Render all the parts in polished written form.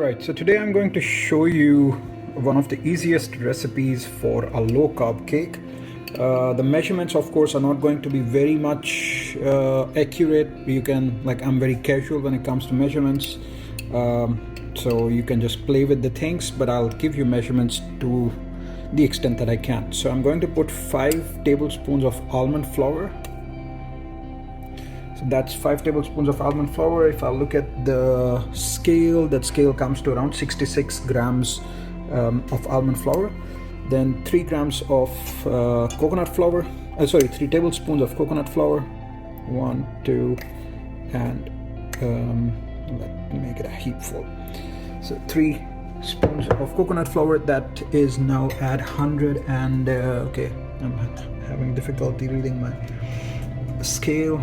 Alright, so today I'm going to show you one of the easiest recipes for a low carb cake. The measurements of course are not going to be very much accurate. You can, I'm very casual when it comes to measurements, so you can just play with the things, but I'll give you measurements to the extent that I can. So I'm going to put 5 tablespoons of almond flour. So that's 5 tablespoons of almond flour. If I look at the scale, that scale comes to around 66 grams of almond flour. Then 3 grams of coconut flour, 3 tablespoons of coconut flour. 1, 2, and let me make it a heap full. So 3 spoons of coconut flour. That is now at 100 and okay, I'm having difficulty reading my scale.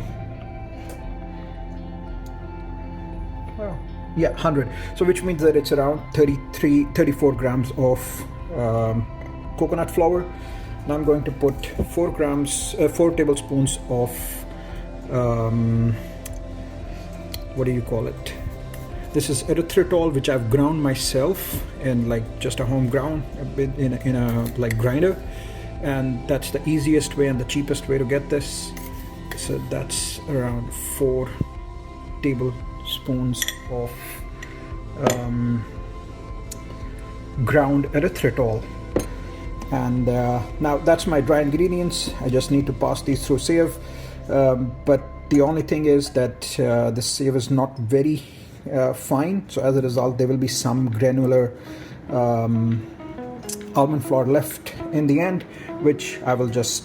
Well, yeah, 100. So which means that it's around 34 grams of coconut flour. Now I'm going to put 4 tablespoons of what do you call it? This is erythritol, which I've ground myself in just a home ground, a bit in a grinder, and that's the easiest way and the cheapest way to get this. So that's around 4 tablespoons of ground erythritol. And now that's my dry ingredients. I just need to pass these through sieve, but the only thing is that the sieve is not very fine, so as a result there will be some granular almond flour left in the end, which I will just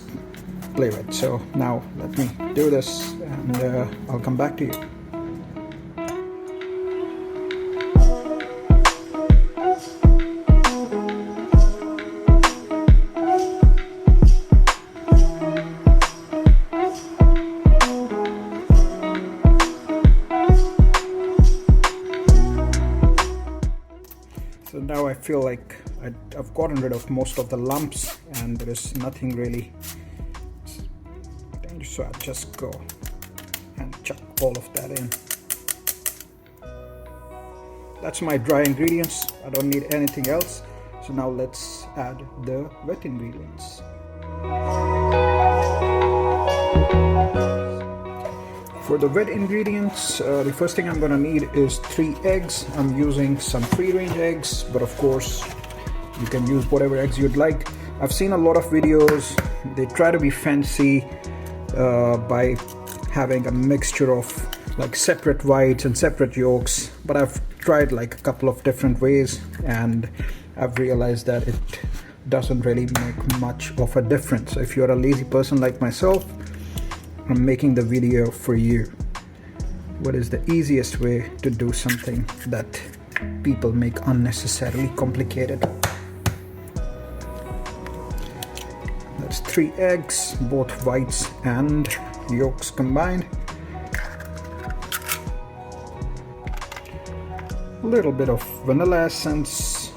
play with. So now let me do this and I'll come back to you. So now I feel like I've gotten rid of most of the lumps and there is nothing really dangerous, so I'll just go and chuck all of that in. That's my dry ingredients. I don't need anything else. So now let's add the wet ingredients. For the wet ingredients, the first thing I'm gonna need is 3 eggs. I'm using some free-range eggs, but of course you can use whatever eggs you'd like. I've seen a lot of videos, they try to be fancy by having a mixture of separate whites and separate yolks, but I've tried a couple of different ways and I've realized that it doesn't really make much of a difference. So if you're a lazy person like myself, I'm making the video for you. What is the easiest way to do something that people make unnecessarily complicated? That's 3 eggs, both whites and yolks combined. A little bit of vanilla essence.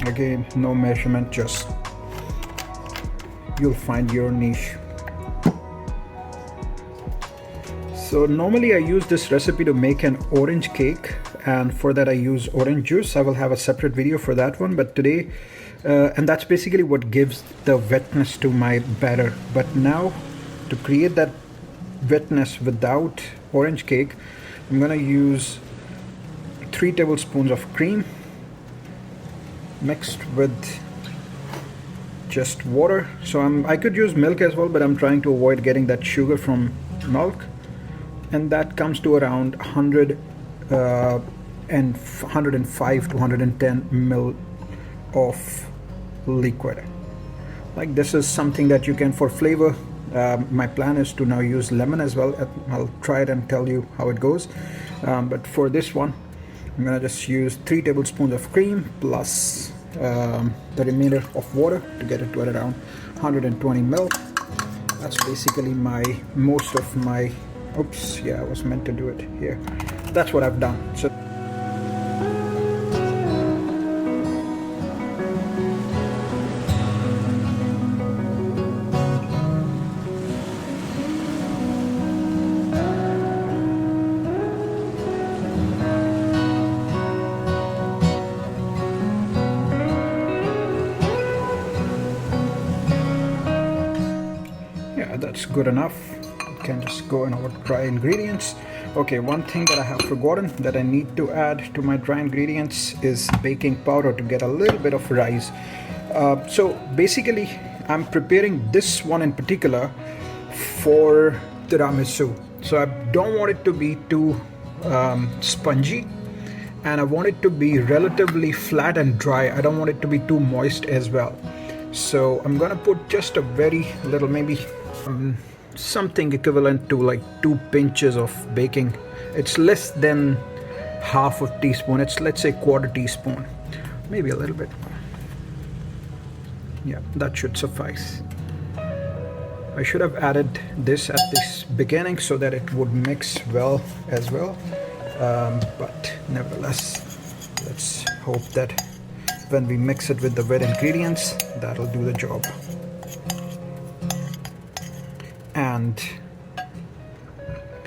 Again, no measurement, just you'll find your niche. So normally I use this recipe to make an orange cake, and for that I use orange juice. I will have a separate video for that one, but today and that's basically what gives the wetness to my batter. But now to create that wetness without orange cake, I'm gonna use 3 tablespoons of cream mixed with just water. So I could use milk as well, but I'm trying to avoid getting that sugar from milk, and that comes to around 105 to 110 ml of liquid. This is something that you can for flavor. My plan is to now use lemon as well. I'll try it and tell you how it goes, but for this one I'm gonna just use 3 tablespoons of cream plus the remainder of water to get it to around 120 ml. That's basically most of my oops, yeah, I was meant to do it here. That's what I've done. So that's good enough. You can just go in our dry ingredients. Okay, one thing that I have forgotten that I need to add to my dry ingredients is baking powder to get a little bit of rise. So basically I'm preparing this one in particular for tiramisu. So I don't want it to be too spongy, and I want it to be relatively flat and dry. I don't want it to be too moist as well. So I'm gonna put just a very little, maybe something equivalent to like 2 pinches of baking. It's less than half a teaspoon. It's, let's say, 1/4 teaspoon, maybe a little bit. Yeah, that should suffice. I should have added this at this beginning so that it would mix well as well. But nevertheless, let's hope that when we mix it with the wet ingredients, that'll do the job. And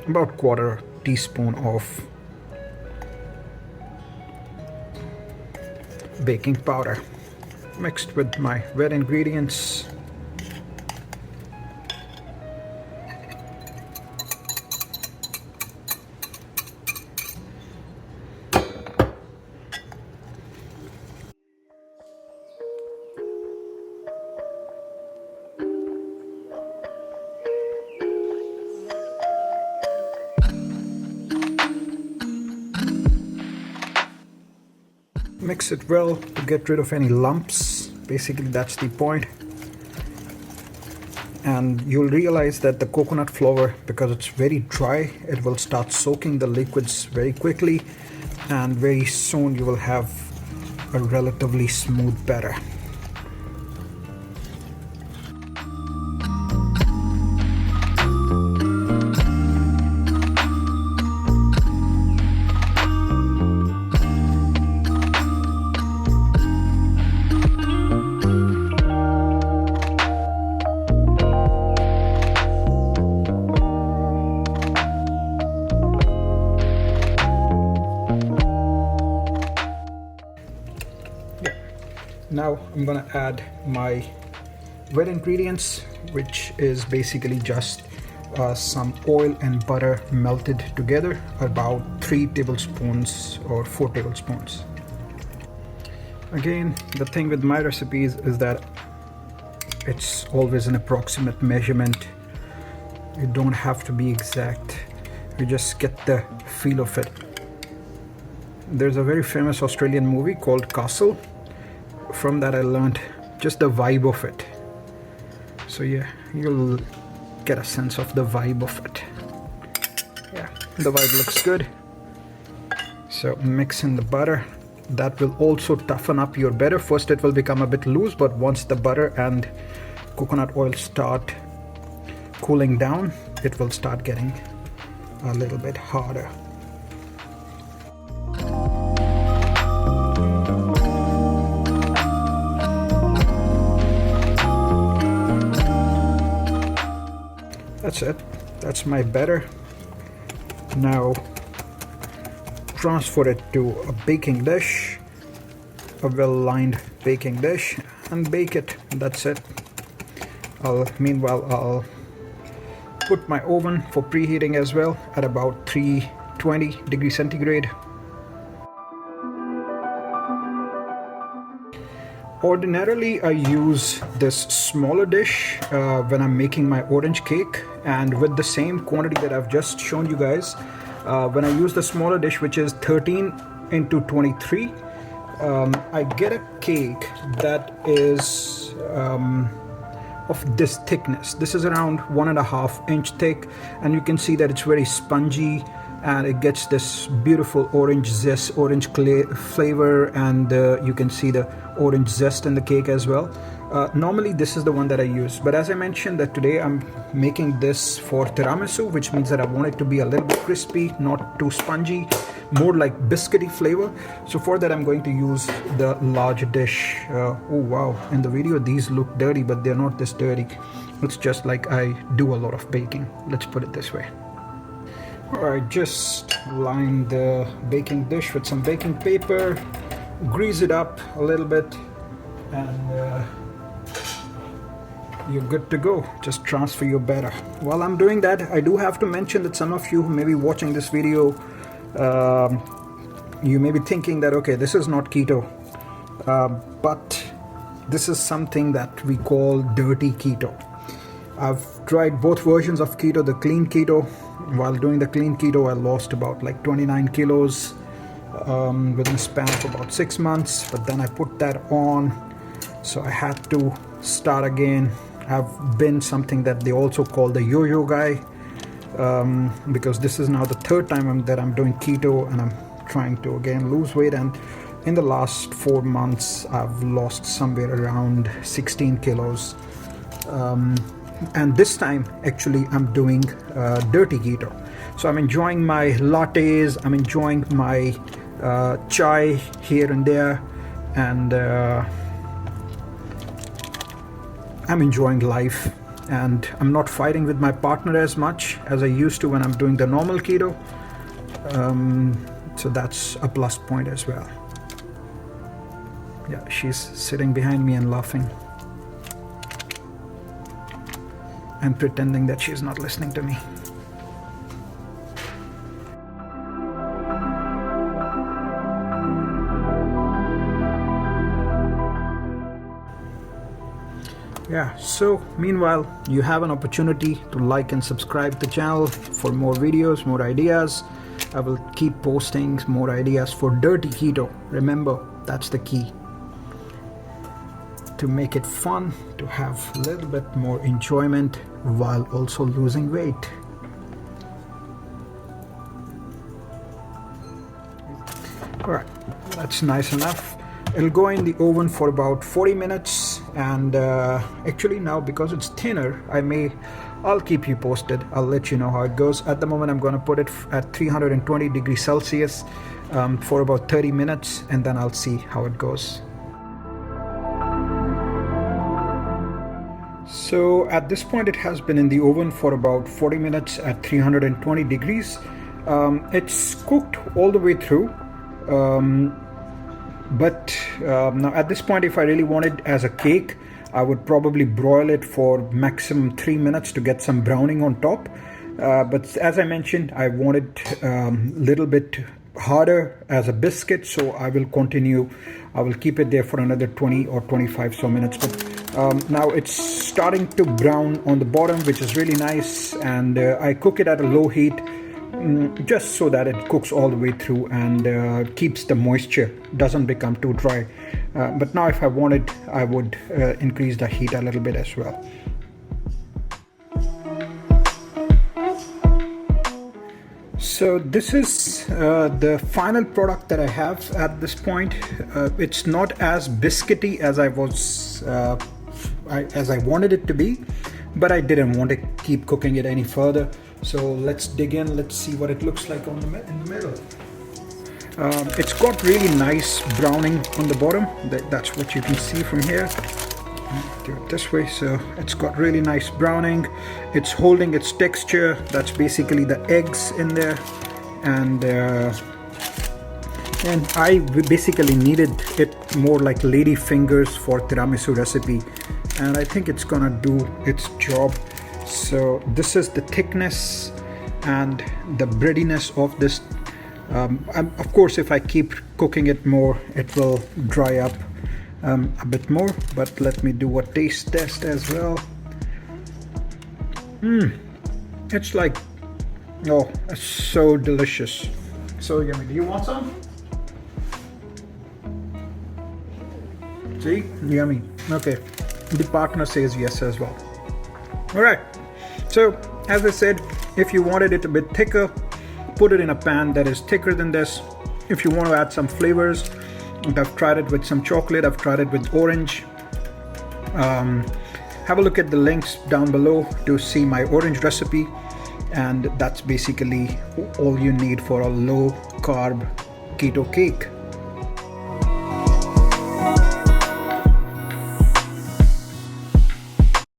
about 1/4 teaspoon of baking powder mixed with my wet ingredients. Mix it well to get rid of any lumps. Basically, that's the point. And you'll realize that the coconut flour, because it's very dry, it will start soaking the liquids very quickly, and very soon you will have a relatively smooth batter. Now I'm gonna add my wet ingredients, which is basically just some oil and butter melted together, about 3 tablespoons or 4 tablespoons. Again, the thing with my recipes is that it's always an approximate measurement. You don't have to be exact. You just get the feel of it. There's a very famous Australian movie called Castle. From that I learned just the vibe of it. So yeah, you'll get a sense of the vibe of it. Yeah, the vibe looks good. So mix in the butter. That will also toughen up your batter. First it will become a bit loose, but once the butter and coconut oil start cooling down, it will start getting a little bit harder. That's it. That's my batter. Now transfer it to a baking dish, a well-lined baking dish, and bake it. That's it. Meanwhile, I'll put my oven for preheating as well at about 320 degrees centigrade. Ordinarily, I use this smaller dish when I'm making my orange cake, and with the same quantity that I've just shown you guys, when I use the smaller dish, which is 13 into 23, I get a cake that is of this thickness. This is around 1.5 inch thick, and you can see that it's very spongy, and it gets this beautiful orange zest, orange clay flavor, and you can see the orange zest in the cake as well. Normally this is the one that I use, but as I mentioned that today I'm making this for tiramisu, which means that I want it to be a little bit crispy, not too spongy, more like biscuity flavor. So for that I'm going to use the large dish. Oh wow, in the video these look dirty, but they're not this dirty. It's just like I do a lot of baking, let's put it this way. Alright, just line the baking dish with some baking paper, grease it up a little bit, and you're good to go. Just transfer your batter. While I'm doing that, I do have to mention that some of you who may be watching this video, you may be thinking that, okay, this is not keto, but this is something that we call dirty keto. I've tried both versions of keto, the clean keto. While doing the clean keto, I lost about like 29 kilos within a span of about 6 months, but then I put that on, so I had to start again. I've been something that they also call the yo-yo guy, because this is now the third time that I'm doing keto, and I'm trying to again lose weight. And in the last 4 months, I've lost somewhere around 16 kilos. And this time, actually, I'm doing dirty keto. So I'm enjoying my lattes, I'm enjoying my chai here and there, and I'm enjoying life. And I'm not fighting with my partner as much as I used to when I'm doing the normal keto. So that's a plus point as well. Yeah, she's sitting behind me and laughing and pretending that she's not listening to me. Yeah, so meanwhile, you have an opportunity to like and subscribe the channel for more videos, more ideas. I will keep posting more ideas for dirty keto. Remember, that's the key. To make it fun, to have a little bit more enjoyment while also losing weight. Alright, that's nice enough. It'll go in the oven for about 40 minutes, and actually now, because it's thinner, I'll keep you posted. I'll let you know how it goes. At the moment, I'm going to put it at 320 degrees Celsius for about 30 minutes, and then I'll see how it goes. So at this point, it has been in the oven for about 40 minutes at 320 degrees. It's cooked all the way through. But now at this point, if I really want it as a cake, I would probably broil it for maximum 3 minutes to get some browning on top. But as I mentioned, I want it a little bit harder as a biscuit, so I will continue. I will keep it there for another 20 or 25 so minutes. But now it's starting to brown on the bottom, which is really nice, and I cook it at a low heat just so that it cooks all the way through and keeps the moisture, doesn't become too dry. But now if I wanted, I would increase the heat a little bit as well. So this is the final product that I have at this point. It's not as biscuity as I wanted it to be, but I didn't want to keep cooking it any further. So let's dig in. Let's see what it looks like in the middle. It's got really nice browning on the bottom. That's what you can see from here. Do it this way. So it's got really nice browning. It's holding its texture. That's basically the eggs in there, and I basically needed it more like lady fingers for tiramisu recipe, and I think it's gonna do its job. So this is the thickness and the breadiness of this. Of course, if I keep cooking it more, it will dry up a bit more, but let me do a taste test as well. It's like, oh, it's so delicious, so yummy. Do you want some? See, yummy. Okay, the partner says yes as well. All right, so as I said, if you wanted it a bit thicker, put it in a pan that is thicker than this. If you want to add some flavors, I've tried it with some chocolate, I've tried it with orange. Have a look at the links down below to see my orange recipe, and that's basically all you need for a low carb keto cake.